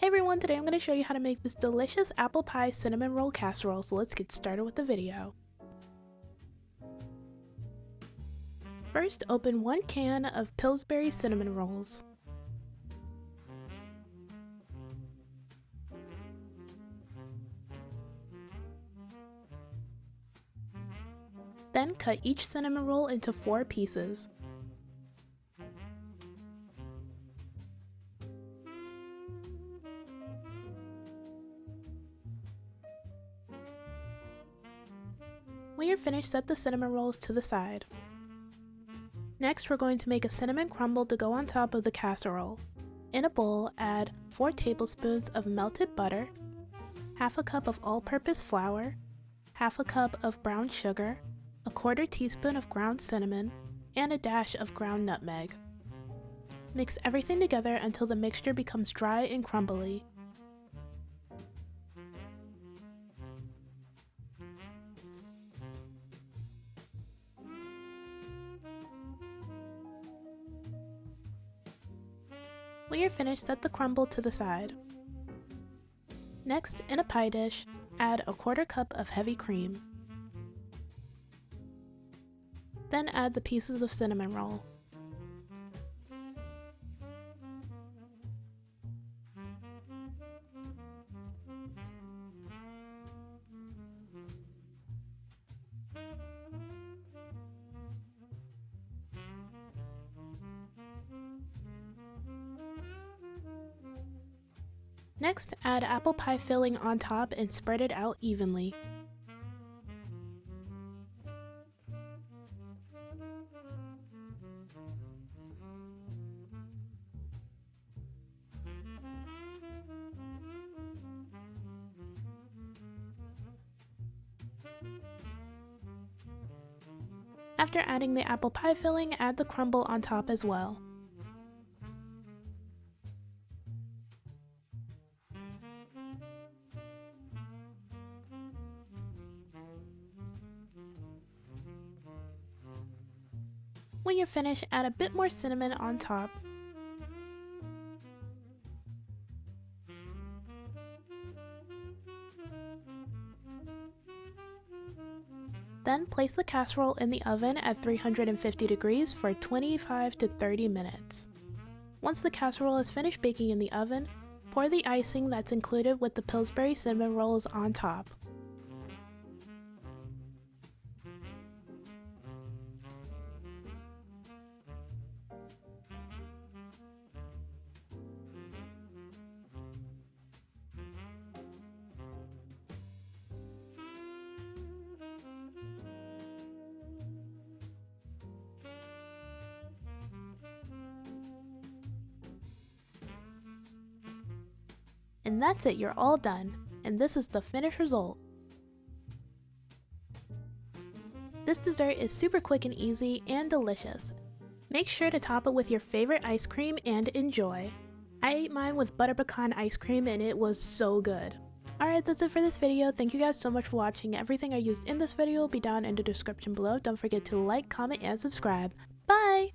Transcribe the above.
Hey everyone, today I'm going to show you how to make this delicious apple pie cinnamon roll casserole, so let's get started with the video. First, open 1 can of Pillsbury cinnamon rolls. Then cut each cinnamon roll into 4 pieces. When you're finished, set the cinnamon rolls to the side. Next, we're going to make a cinnamon crumble to go on top of the casserole. In a bowl, add 4 tablespoons of melted butter, half a cup of all-purpose flour, half a cup of brown sugar, a 1/4 teaspoon of ground cinnamon, and a dash of ground nutmeg. Mix everything together until the mixture becomes dry and crumbly. When you're finished, set the crumble to the side. Next, in a pie dish, add a 1/4 cup of heavy cream. Then add the pieces of cinnamon roll. Next, add apple pie filling on top and spread it out evenly. After adding the apple pie filling, add the crumble on top as well. When you're finished, add a bit more cinnamon on top. Then place the casserole in the oven at 350 degrees for 25 to 30 minutes. Once the casserole is finished baking in the oven, pour the icing that's included with the Pillsbury cinnamon rolls on top. And that's it, you're all done. And this is the finished result. This dessert is super quick and easy and delicious. Make sure to top it with your favorite ice cream and enjoy. I ate mine with butter pecan ice cream and it was so good. Alright, that's it for this video. Thank you guys so much for watching. Everything I used in this video will be down in the description below. Don't forget to like, comment, and subscribe. Bye!